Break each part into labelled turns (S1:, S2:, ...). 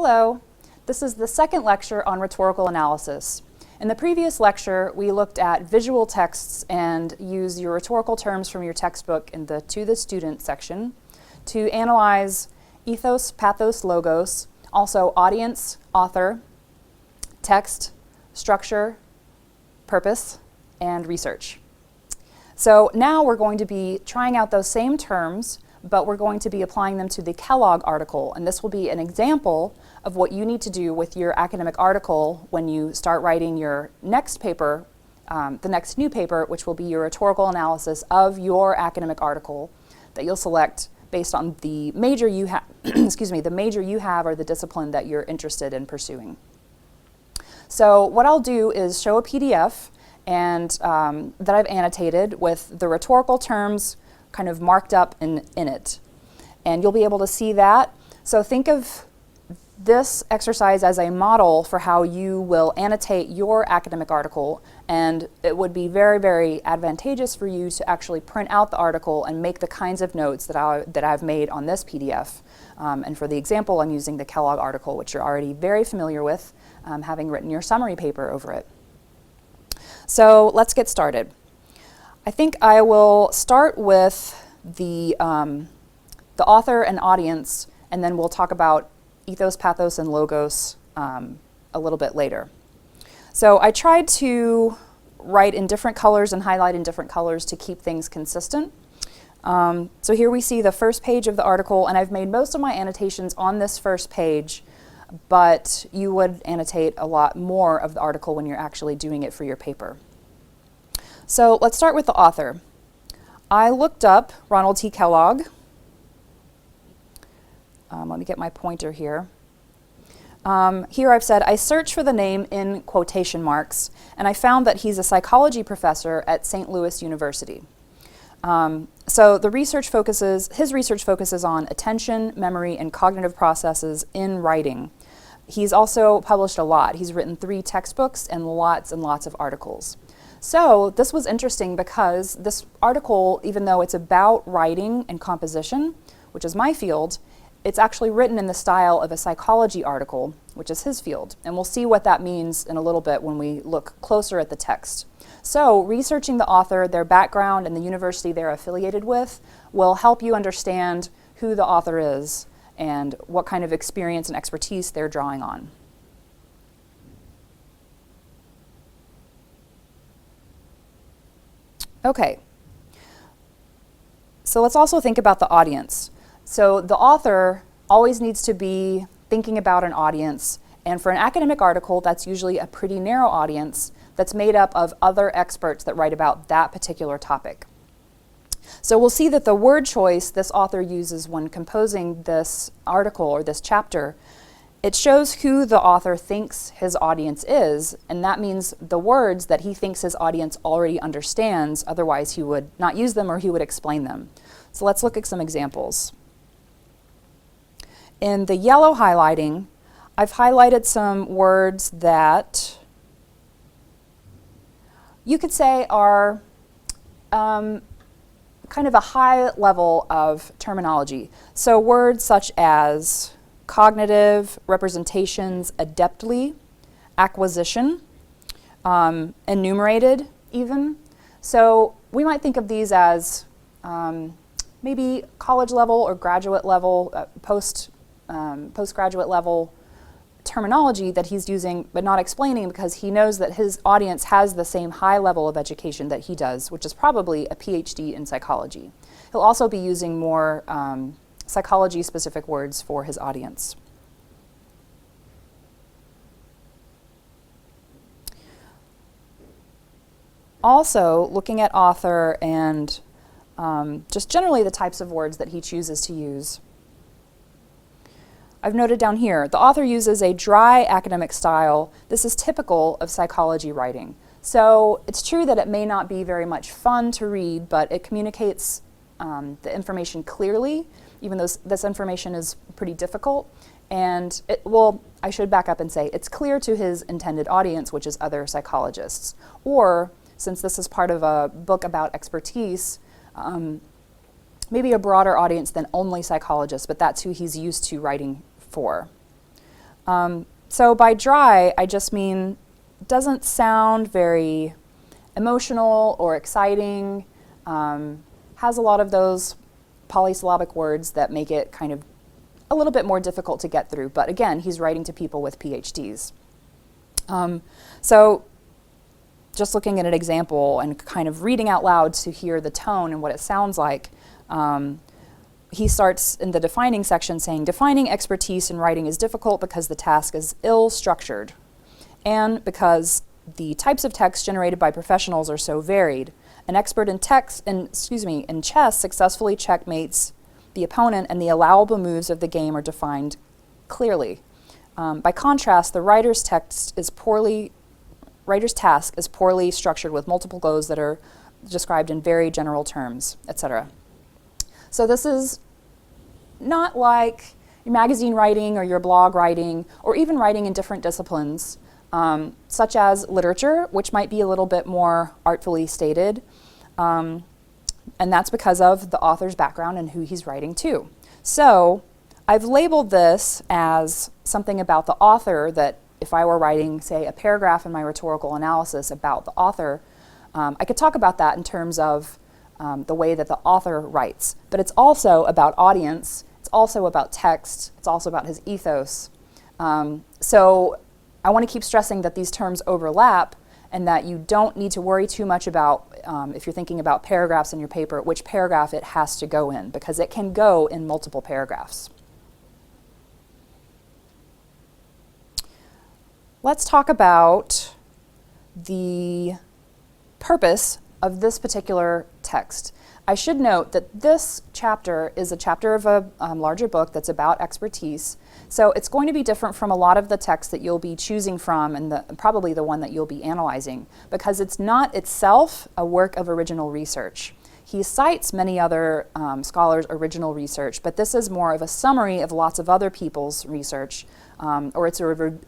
S1: Hello, this is the second lecture on rhetorical analysis. In the previous lecture, we looked at visual texts and used your rhetorical terms from your textbook in the To the Student section to analyze ethos, pathos, logos, also audience, author, text, structure, purpose, and research. So now we're going to be trying out those same terms, but we're going to be applying them to the Kellogg article, and this will be an example of what you need to do with your academic article when you start writing your next paper, the next new paper, which will be your rhetorical analysis of your academic article that you'll select based on the major you have, the major you have or the discipline that you're interested in pursuing. So what I'll do is show a PDF and that I've annotated with the rhetorical terms kind of marked up in it. And you'll be able to see that. So think of this exercise as a model for how you will annotate your academic article, and it would be very, very advantageous for you to actually print out the article and make the kinds of notes that I've made on this PDF. And for the example, I'm using the Kellogg article, which you're already very familiar with, having written your summary paper over it. So let's get started. I think I will start with the author and audience, and then we'll talk about ethos, pathos, and logos a little bit later. So I tried to write in different colors and highlight in different colors to keep things consistent. So here we see the first page of the article, and I've made most of my annotations on this first page, but you would annotate a lot more of the article when you're actually doing it for your paper. So let's start with the author. I looked up Ronald T. Kellogg. Let me get my pointer here. Here I've said, I searched for the name in quotation marks, and I found that he's a psychology professor at St. Louis University. So his research focuses on attention, memory, and cognitive processes in writing. He's also published a lot. He's written 3 textbooks and lots of articles. So this was interesting because this article, even though it's about writing and composition, which is my field, it's actually written in the style of a psychology article, which is his field. And we'll see what that means in a little bit when we look closer at the text. So researching the author, their background, and the university they're affiliated with will help you understand who the author is and what kind of experience and expertise they're drawing on. Okay, so let's also think about the audience. So the author always needs to be thinking about an audience, and for an academic article, that's usually a pretty narrow audience that's made up of other experts that write about that particular topic. So we'll see that the word choice this author uses when composing this article or this chapter, it shows who the author thinks his audience is, and that means the words that he thinks his audience already understands, otherwise he would not use them or he would explain them. So let's look at some examples. In the yellow highlighting, I've highlighted some words that you could say are kind of a high level of terminology. So words such as cognitive, representations, adeptly, acquisition, enumerated even. So we might think of these as maybe college level or graduate level, postgraduate level terminology that he's using but not explaining because he knows that his audience has the same high level of education that he does, which is probably a PhD in psychology. He'll also be using more psychology-specific words for his audience. Also, looking at author and just generally the types of words that he chooses to use. I've noted down here, the author uses a dry academic style. This is typical of psychology writing. So it's true that it may not be very much fun to read, but it communicates the information clearly, even though this information is pretty difficult. And I should back up and say it's clear to his intended audience, which is other psychologists. Or, since this is part of a book about expertise, maybe a broader audience than only psychologists, but that's who he's used to writing for. So by dry, I just mean doesn't sound very emotional or exciting, has a lot of those polysyllabic words that make it kind of a little bit more difficult to get through. But again, he's writing to people with PhDs. So just looking at an example and kind of reading out loud to hear the tone and what it sounds like, he starts in the defining section saying, defining expertise in writing is difficult because the task is ill-structured and because the types of text generated by professionals are so varied. An expert in chess successfully checkmates the opponent and the allowable moves of the game are defined clearly. By contrast, the writer's task is poorly structured with multiple goals that are described in very general terms, etc. So this is not like your magazine writing or your blog writing or even writing in different disciplines, such as literature, which might be a little bit more artfully stated. And that's because of the author's background and who he's writing to. So I've labeled this as something about the author that if I were writing, say, a paragraph in my rhetorical analysis about the author, I could talk about that in terms of the way that the author writes. But it's also about audience, it's also about text, it's also about his ethos. So I want to keep stressing that these terms overlap and that you don't need to worry too much about, if you're thinking about paragraphs in your paper, which paragraph it has to go in, because it can go in multiple paragraphs. Let's talk about the purpose of this particular text. I should note that this chapter is a chapter of a larger book that's about expertise. So it's going to be different from a lot of the texts that you'll be choosing from and probably the one that you'll be analyzing, because it's not itself a work of original research. He cites many other scholars' original research, but this is more of a summary of lots of other people's research, or it's a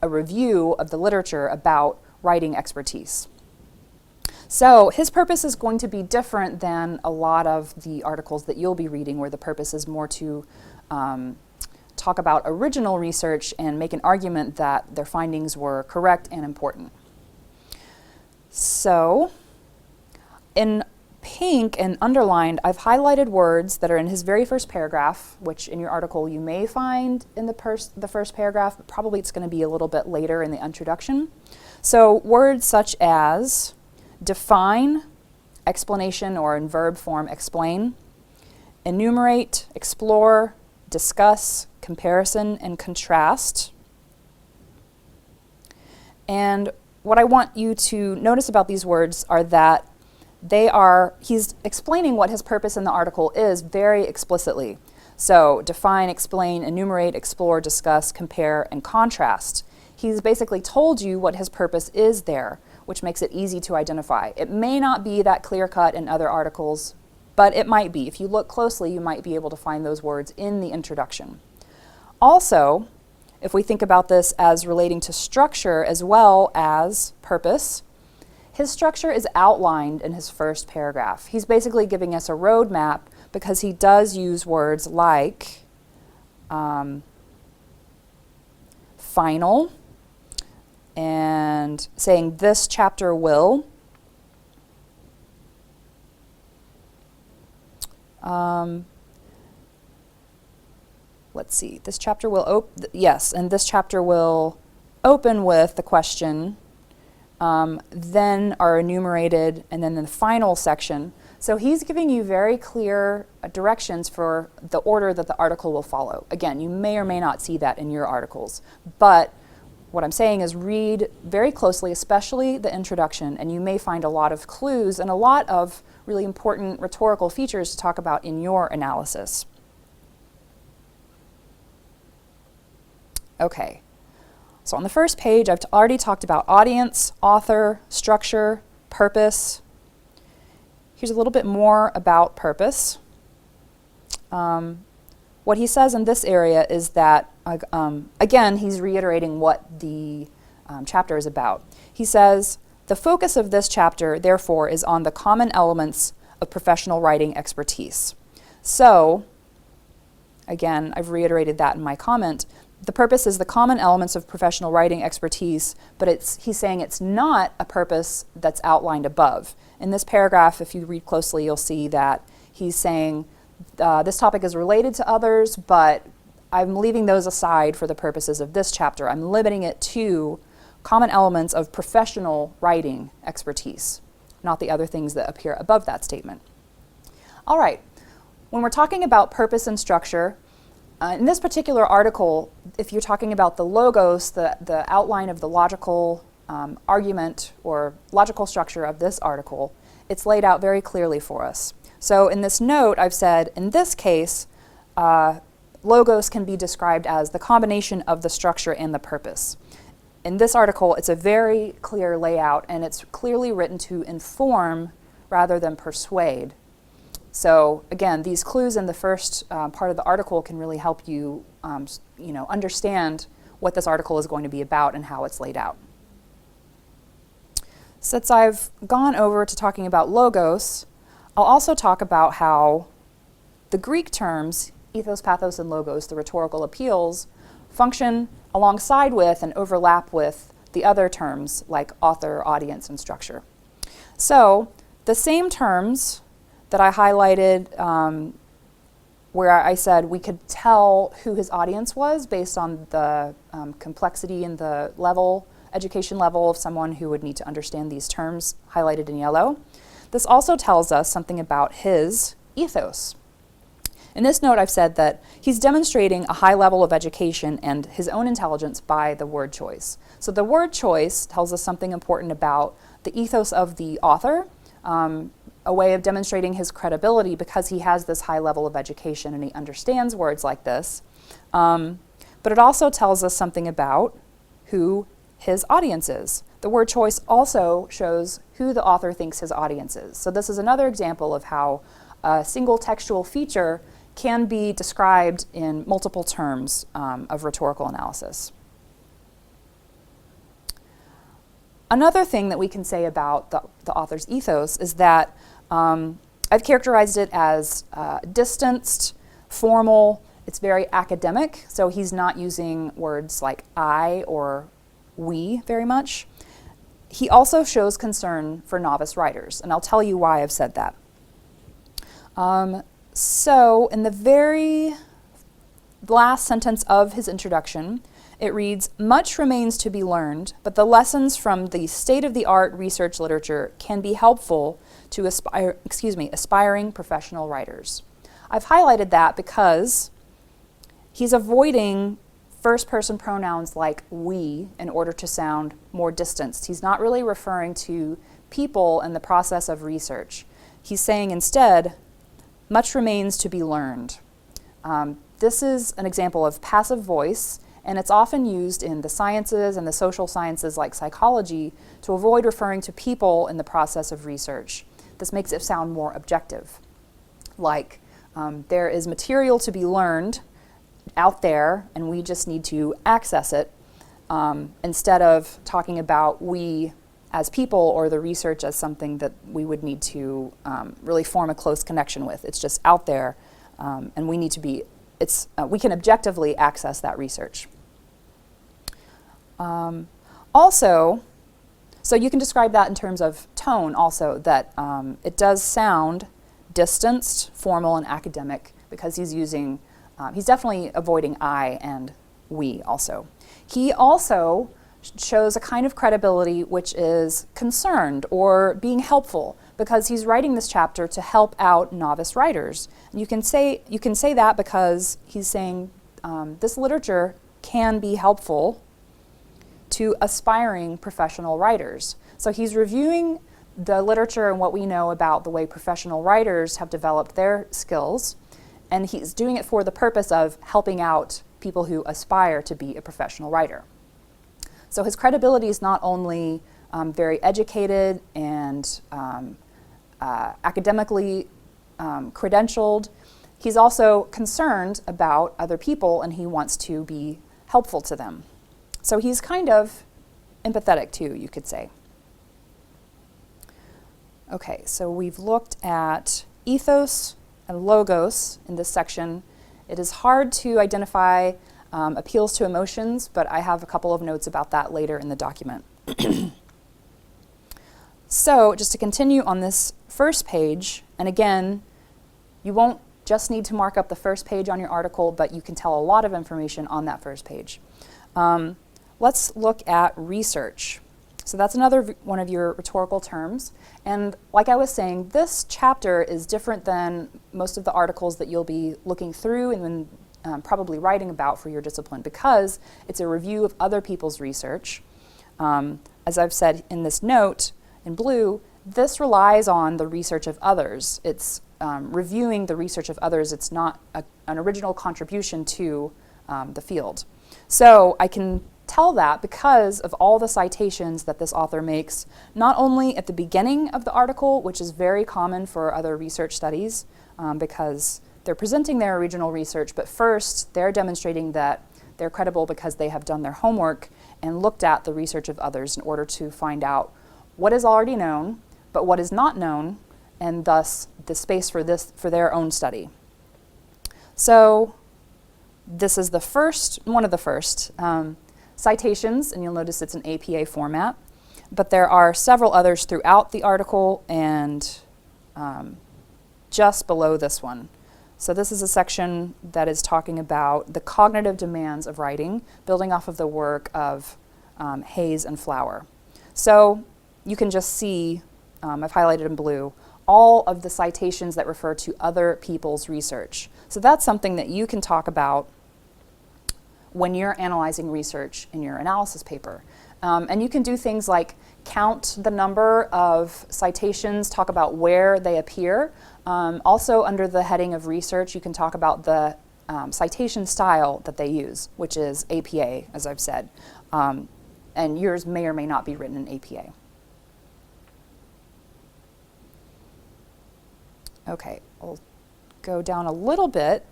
S1: review of the literature about writing expertise. So his purpose is going to be different than a lot of the articles that you'll be reading, where the purpose is more to talk about original research and make an argument that their findings were correct and important. So in pink and underlined, I've highlighted words that are in his very first paragraph, which in your article you may find in the first paragraph, but probably it's going to be a little bit later in the introduction. So words such as define, explanation, or in verb form, explain, enumerate, explore, discuss, comparison, and contrast. And what I want you to notice about these words are that he's explaining what his purpose in the article is very explicitly. So define, explain, enumerate, explore, discuss, compare, and contrast. He's basically told you what his purpose is there, which makes it easy to identify. It may not be that clear-cut in other articles, but it might be. If you look closely, you might be able to find those words in the introduction. Also, if we think about this as relating to structure as well as purpose, his structure is outlined in his first paragraph. He's basically giving us a roadmap because he does use words like final and saying this chapter will. Let's see, this chapter will and this chapter will open with the question, then are enumerated, and then in the final section. So he's giving you very clear directions for the order that the article will follow. Again, you may or may not see that in your articles, but what I'm saying is read very closely, especially the introduction, and you may find a lot of clues and a lot of really important rhetorical features to talk about in your analysis. Okay, so on the first page, I've already talked about audience, author, structure, purpose. Here's a little bit more about purpose. What he says in this area is that, again, he's reiterating what the chapter is about. He says, the focus of this chapter, therefore, is on the common elements of professional writing expertise. So, again, I've reiterated that in my comment. the purpose is the common elements of professional writing expertise, but he's saying it's not a purpose that's outlined above. In this paragraph, if you read closely, you'll see that he's saying this topic is related to others, but I'm leaving those aside for the purposes of this chapter. I'm limiting it to common elements of professional writing expertise, not the other things that appear above that statement. All right, when we're talking about purpose and structure, in this particular article, if you're talking about the logos, the outline of the logical argument or logical structure of this article, it's laid out very clearly for us. So in this note, I've said, in this case, logos can be described as the combination of the structure and the purpose. In this article, it's a very clear layout, and it's clearly written to inform rather than persuade. So again, these clues in the first part of the article can really help you, understand what this article is going to be about and how it's laid out. Since I've gone over to talking about logos, I'll also talk about how the Greek terms, ethos, pathos, and logos, the rhetorical appeals, function alongside with and overlap with the other terms like author, audience, and structure. So the same terms that I highlighted where I said we could tell who his audience was based on the complexity and the education level of someone who would need to understand these terms highlighted in yellow. This also tells us something about his ethos. In this note, I've said that he's demonstrating a high level of education and his own intelligence by the word choice. So the word choice tells us something important about the ethos of the author, a way of demonstrating his credibility because he has this high level of education and he understands words like this. But it also tells us something about who his audience is. The word choice also shows who the author thinks his audience is. So this is another example of how a single textual feature can be described in multiple terms of rhetorical analysis. Another thing that we can say about the author's ethos is that I've characterized it as distanced, formal. It's very academic, so he's not using words like I or we very much. He also shows concern for novice writers, and I'll tell you why I've said that. So in the very last sentence of his introduction, it reads, "Much remains to be learned, but the lessons from the state-of-the-art research literature can be helpful to aspiring professional writers." I've highlighted that because he's avoiding first-person pronouns like we in order to sound more distanced. He's not really referring to people in the process of research. He's saying instead, much remains to be learned. This is an example of passive voice, and it's often used in the sciences and the social sciences like psychology to avoid referring to people in the process of research. This makes it sound more objective. Like, there is material to be learned out there, and we just need to access it, instead of talking about we as people or the research as something that we would need to really form a close connection with. It's just out there, and we need to be, we can objectively access that research. Also, so you can describe that in terms of tone also, that it does sound distanced, formal, and academic because he's using, he's definitely avoiding I and we also. He also shows a kind of credibility which is concerned or being helpful because he's writing this chapter to help out novice writers. And you can say that because he's saying this literature can be helpful to aspiring professional writers. So he's reviewing the literature and what we know about the way professional writers have developed their skills, and he's doing it for the purpose of helping out people who aspire to be a professional writer. So his credibility is not only very educated and academically credentialed, he's also concerned about other people and he wants to be helpful to them. So he's kind of empathetic too, you could say. Okay, so we've looked at ethos and logos in this section. It is hard to identify appeals to emotions, but I have a couple of notes about that later in the document. So just to continue on this first page, and again, you won't just need to mark up the first page on your article, but you can tell a lot of information on that first page. Let's look at research. So that's another one of your rhetorical terms. And like I was saying, this chapter is different than most of the articles that you'll be looking through and probably writing about for your discipline, because it's a review of other people's research. As I've said in this note in blue, this relies on the research of others. It's reviewing the research of others. It's not an original contribution to the field. So I can tell that because of all the citations that this author makes, not only at the beginning of the article, which is very common for other research studies, because they're presenting their original research, but first they're demonstrating that they're credible because they have done their homework and looked at the research of others in order to find out what is already known, but what is not known, and thus the space for their own study. So this is one of the first citations, and you'll notice it's an APA format, but there are several others throughout the article and just below this one. So this is a section that is talking about the cognitive demands of writing, building off of the work of Hayes and Flower. So you can just see, I've highlighted in blue, all of the citations that refer to other people's research. So that's something that you can talk about when you're analyzing research in your analysis paper. And you can do things like count the number of citations, talk about where they appear. Also under the heading of research, you can talk about the citation style that they use, which is APA, as I've said. And yours may or may not be written in APA. Okay, I'll go down a little bit,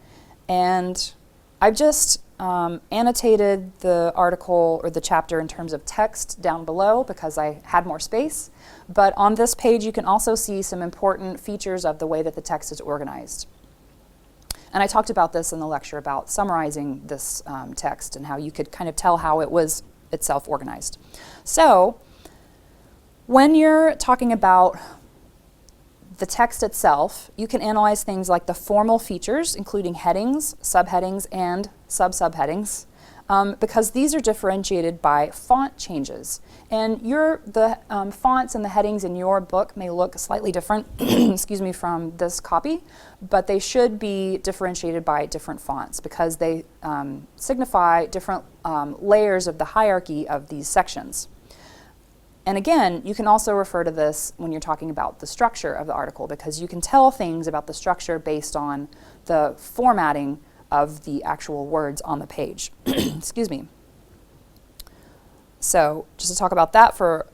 S1: and I've just annotated the article or the chapter in terms of text down below because I had more space. But on this page, you can also see some important features of the way that the text is organized. And I talked about this in the lecture about summarizing this text and how you could kind of tell how it was itself organized. So when you're talking about the text itself, you can analyze things like the formal features, including headings, subheadings, and sub-subheadings, because these are differentiated by font changes. And the fonts and the headings in your book may look slightly different, excuse me, from this copy, but they should be differentiated by different fonts because they signify different layers of the hierarchy of these sections. And again, you can also refer to this when you're talking about the structure of the article, because you can tell things about the structure based on the formatting of the actual words on the page. Excuse me. So just to talk about that for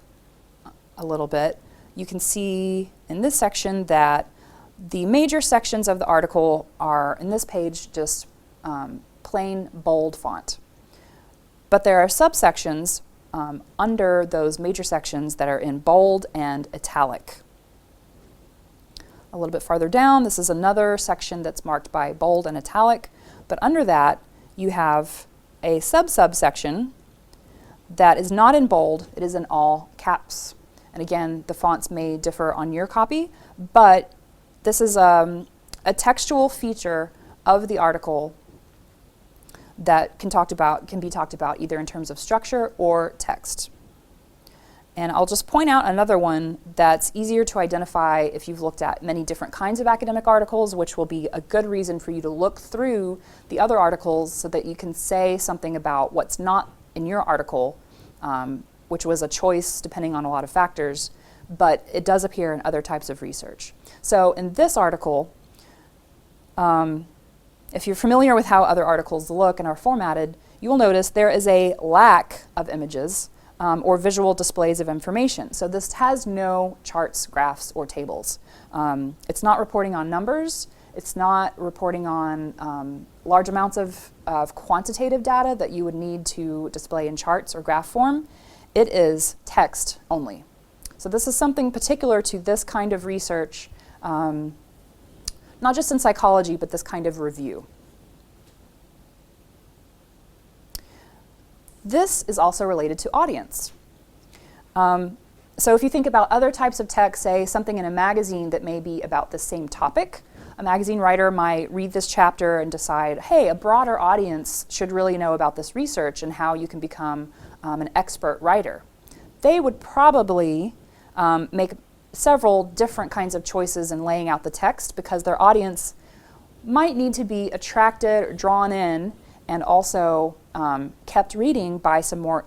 S1: a little bit, you can see in this section that the major sections of the article are, in this page, just plain bold font. But there are subsections under those major sections that are in bold and italic. A little bit farther down, this is another section that's marked by bold and italic, but under that you have a subsection that is not in bold, it is in all caps. And again, the fonts may differ on your copy, but this is a textual feature of the article that can be talked about either in terms of structure or text. And I'll just point out another one that's easier to identify if you've looked at many different kinds of academic articles, which will be a good reason for you to look through the other articles so that you can say something about what's not in your article, which was a choice depending on a lot of factors, but it does appear in other types of research. So in this article, if you're familiar with how other articles look and are formatted, you will notice there is a lack of images or visual displays of information. So this has no charts, graphs, or tables. It's not reporting on numbers. It's not reporting on large amounts of quantitative data that you would need to display in charts or graph form. It is text only. So this is something particular to this kind of research, not just in psychology, but this kind of review. This is also related to audience. So if you think about other types of text, say something in a magazine that may be about the same topic, a magazine writer might read this chapter and decide, hey, a broader audience should really know about this research and how you can become an expert writer. They would probably make several different kinds of choices in laying out the text because their audience might need to be attracted or drawn in and also kept reading by some more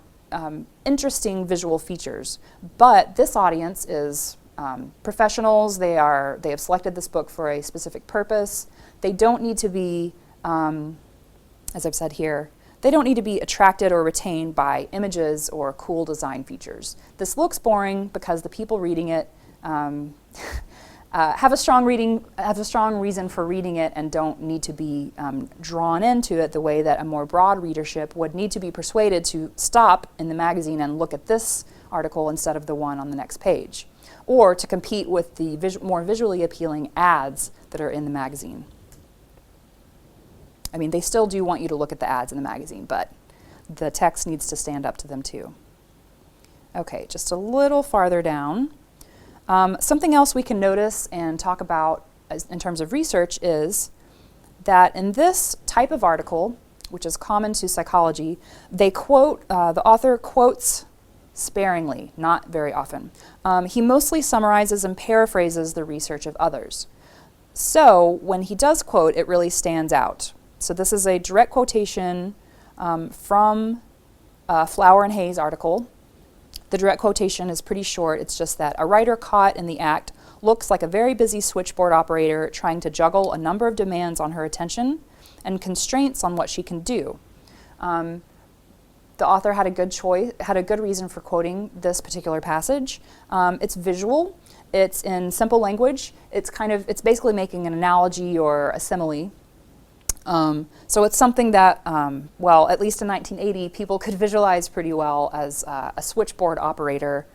S1: interesting visual features. But this audience is professionals. They have selected this book for a specific purpose. They don't need to be, as I've said here, they don't need to be attracted or retained by images or cool design features. This looks boring because the people reading it have a strong reason for reading it and don't need to be drawn into it the way that a more broad readership would need to be persuaded to stop in the magazine and look at this article instead of the one on the next page, or to compete with the more visually appealing ads that are in the magazine. I mean, they still do want you to look at the ads in the magazine, but the text needs to stand up to them too. Okay, just a little farther down. Something else we can notice and talk about in terms of research is that in this type of article, which is common to psychology, they quote, the author quotes sparingly, not very often. He mostly summarizes and paraphrases the research of others. So when he does quote, it really stands out. So this is a direct quotation from Flower and Hayes' article. The direct quotation is pretty short. It's just that a writer caught in the act looks like a very busy switchboard operator trying to juggle a number of demands on her attention and constraints on what she can do. The author had a good reason for quoting this particular passage. It's visual. It's in simple language. It's basically making an analogy or a simile. So it's something that, well, at least in 1980, people could visualize pretty well as a switchboard operator,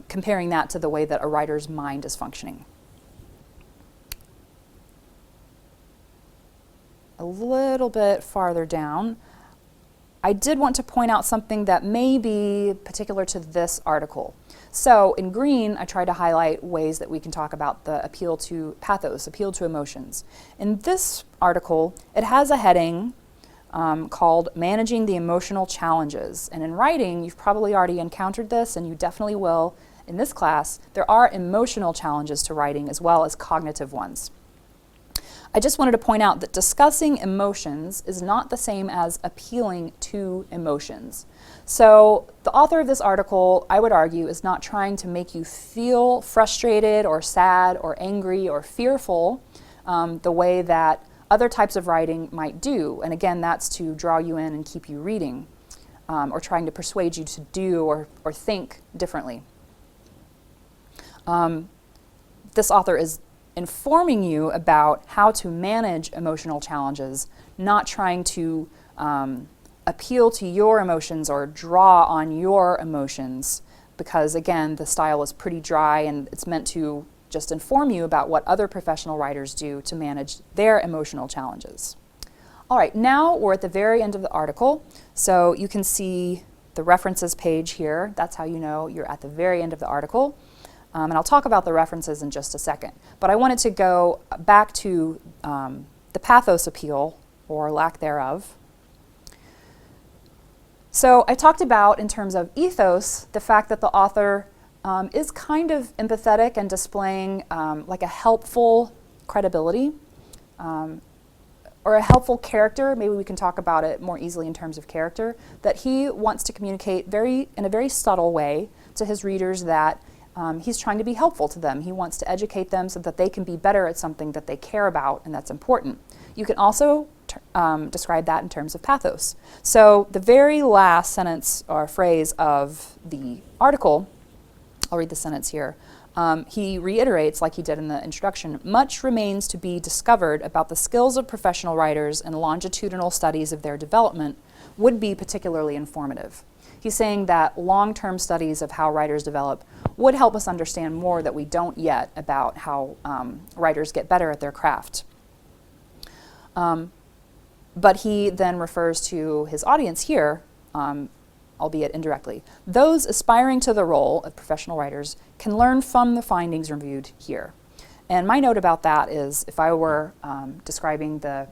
S1: comparing that to the way that a writer's mind is functioning. A little bit farther down, I did want to point out something that may be particular to this article. So in green, I tried to highlight ways that we can talk about the appeal to pathos, appeal to emotions. In this article, it has a heading called Managing the Emotional Challenges. And in writing, you've probably already encountered this, and you definitely will in this class. There are emotional challenges to writing as well as cognitive ones. I just wanted to point out that discussing emotions is not the same as appealing to emotions. So the author of this article, I would argue, is not trying to make you feel frustrated or sad or angry or fearful the way that other types of writing might do. And again, that's to draw you in and keep you reading, or trying to persuade you to do or think differently. This author is informing you about how to manage emotional challenges, not trying to appeal to your emotions or draw on your emotions, because again, the style is pretty dry and it's meant to just inform you about what other professional writers do to manage their emotional challenges. All right, now we're at the very end of the article, so you can see the references page here. That's how you know you're at the very end of the article. And I'll talk about the references in just a second. But I wanted to go back to the pathos appeal, or lack thereof. So I talked about, in terms of ethos, the fact that the author is kind of empathetic and displaying like a helpful credibility, or a helpful character. Maybe we can talk about it more easily in terms of character, that he wants to communicate in a very subtle way to his readers that he's trying to be helpful to them. He wants to educate them so that they can be better at something that they care about and that's important. You can also describe that in terms of pathos. So the very last sentence or phrase of the article, I'll read the sentence here. He reiterates, like he did in the introduction, much remains to be discovered about the skills of professional writers, and longitudinal studies of their development would be particularly informative. He's saying that long-term studies of how writers develop would help us understand more that we don't yet about how writers get better at their craft. But he then refers to his audience here albeit indirectly. Those aspiring to the role of professional writers can learn from the findings reviewed here. And my note about that is, if I were describing the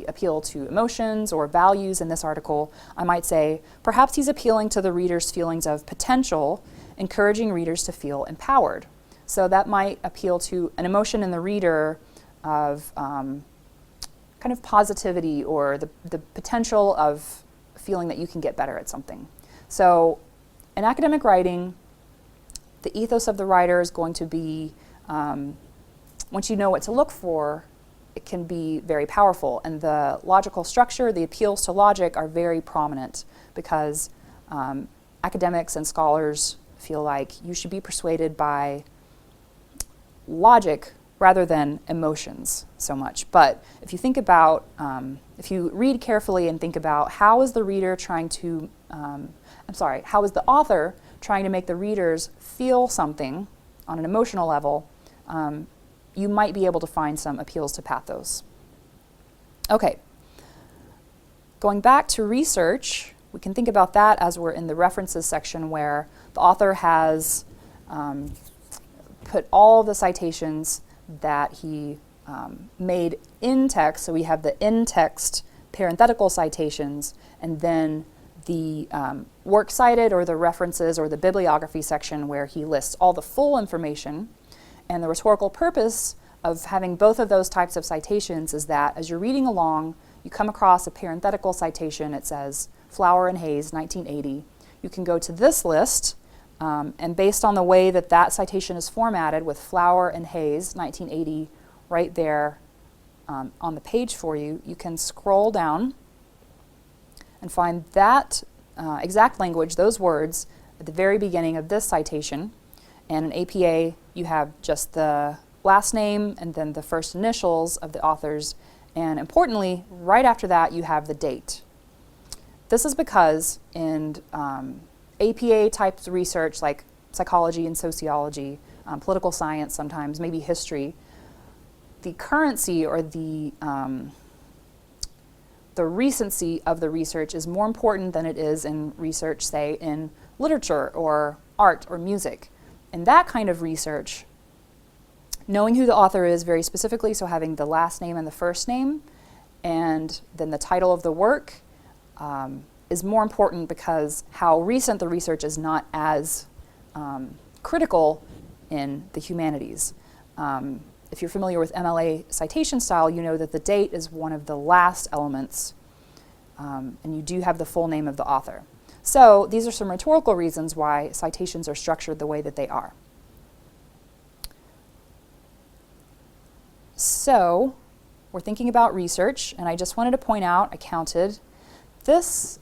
S1: appeal to emotions or values in this article, I might say, perhaps he's appealing to the reader's feelings of potential, encouraging readers to feel empowered. So that might appeal to an emotion in the reader of kind of positivity, or the potential of feeling that you can get better at something. So in academic writing, the ethos of the writer is going to be, once you know what to look for, it can be very powerful. And the logical structure, the appeals to logic are very prominent, because academics and scholars feel like you should be persuaded by logic rather than emotions so much. But if you think about, if you read carefully and think about how is the reader trying to, how is the author trying to make the readers feel something on an emotional level, you might be able to find some appeals to pathos. Okay, going back to research, we can think about that as we're in the references section, where the author has put all the citations that he made in text. So we have the in-text parenthetical citations, and then the works cited, or the references, or the bibliography section, where he lists all the full information. And the rhetorical purpose of having both of those types of citations is that as you're reading along, you come across a parenthetical citation. It says Flower and Hayes, 1980. You can go to this list, and based on the way that that citation is formatted, with Flower and Hayes, 1980, right there on the page for you, you can scroll down and find that exact language, those words, at the very beginning of this citation. And in APA, you have just the last name and then the first initials of the authors. And importantly, right after that, you have the date. This is because in APA type research, like psychology and sociology, political science sometimes, maybe history, the currency, or the recency of the research is more important than it is in research, say, in literature or art or music. In that kind of research, knowing who the author is very specifically, so having the last name and the first name, and then the title of the work, is more important, because how recent the research is not as critical in the humanities. If you're familiar with MLA citation style, you know that the date is one of the last elements, and you do have the full name of the author. So these are some rhetorical reasons why citations are structured the way that they are. So we're thinking about research, and I just wanted to point out, I counted, this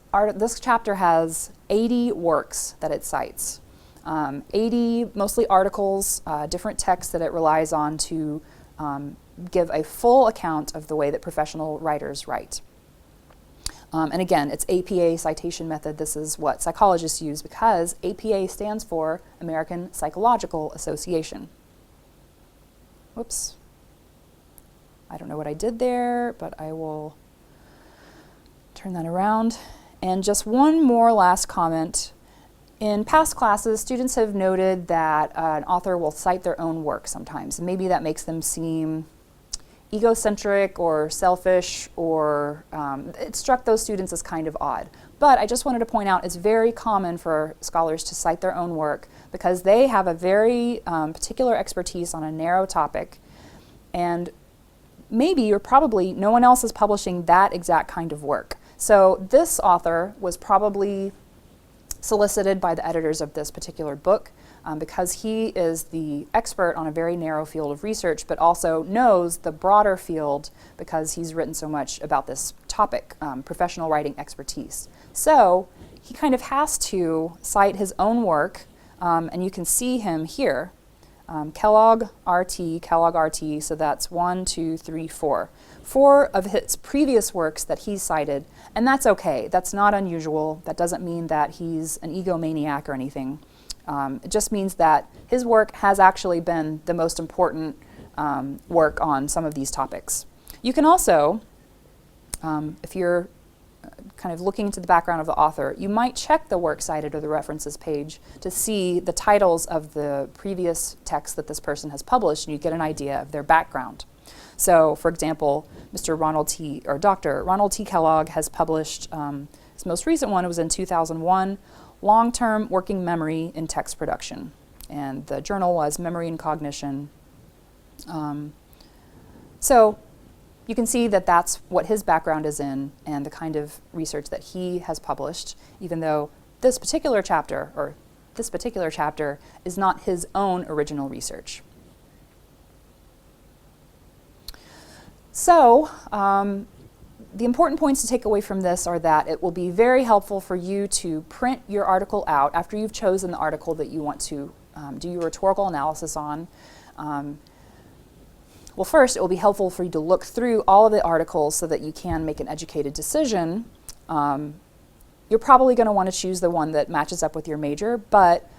S1: chapter has 80 works that it cites. 80 mostly articles, different texts that it relies on to give a full account of the way that professional writers write. And again, it's APA citation method. This is what psychologists use, because APA stands for American Psychological Association. Whoops. I don't know what I did there, but I will turn that around. And just one more last comment. In past classes, students have noted that an author will cite their own work sometimes. Maybe that makes them seem egocentric or selfish, or it struck those students as kind of odd. But I just wanted to point out, it's very common for scholars to cite their own work, because they have a very particular expertise on a narrow topic, and maybe, or probably, no one else is publishing that exact kind of work. So this author was probably solicited by the editors of this particular book, because he is the expert on a very narrow field of research, but also knows the broader field because he's written so much about this topic, professional writing expertise. So he kind of has to cite his own work, and you can see him here. Kellogg RT, so that's 1, 2, 3, 4. 4 of his previous works that he's cited, and that's okay. That's not unusual. That doesn't mean that he's an egomaniac or anything. It just means that his work has actually been the most important work on some of these topics. You can also, if you're kind of looking into the background of the author, you might check the works cited or the references page to see the titles of the previous texts that this person has published, and you get an idea of their background. So, for example, Dr. Ronald T. Kellogg has published, his most recent one was in 2001, Long-Term Working Memory in Text Production. And the journal was Memory and Cognition. So you can see that that's what his background is in and the kind of research that he has published, even though this particular chapter is not his own original research. So, the important points to take away from this are that it will be very helpful for you to print your article out after you've chosen the article that you want to do your rhetorical analysis on. Well, first, it will be helpful for you to look through all of the articles so that you can make an educated decision. You're probably going to want to choose the one that matches up with your major, but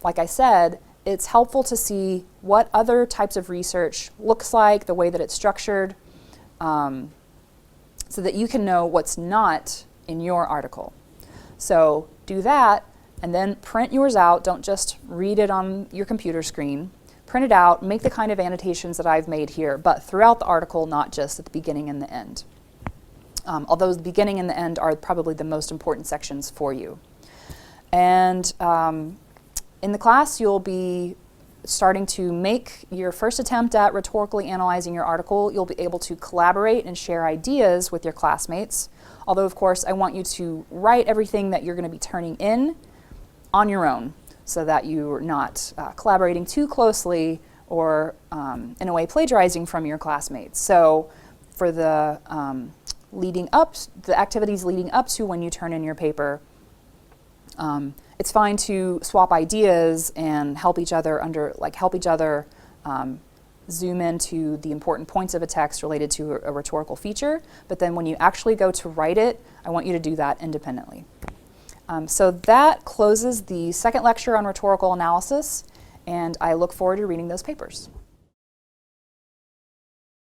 S1: like I said, it's helpful to see what other types of research looks like, the way that it's structured, so that you can know what's not in your article. So do that, and then print yours out. Don't just read it on your computer screen. Print it out, make the kind of annotations that I've made here, but throughout the article, not just at the beginning and the end. Although the beginning and the end are probably the most important sections for you. And in the class, you'll be starting to make your first attempt at rhetorically analyzing your article. You'll be able to collaborate and share ideas with your classmates. Although, of course, I want you to write everything that you're going to be turning in on your own, so that you're not collaborating too closely or, in a way, plagiarizing from your classmates. So for the activities leading up to when you turn in your paper, it's fine to swap ideas and help each other zoom into the important points of a text related to a rhetorical feature. But then when you actually go to write it, I want you to do that independently. So that closes the second lecture on rhetorical analysis, and I look forward to reading those papers.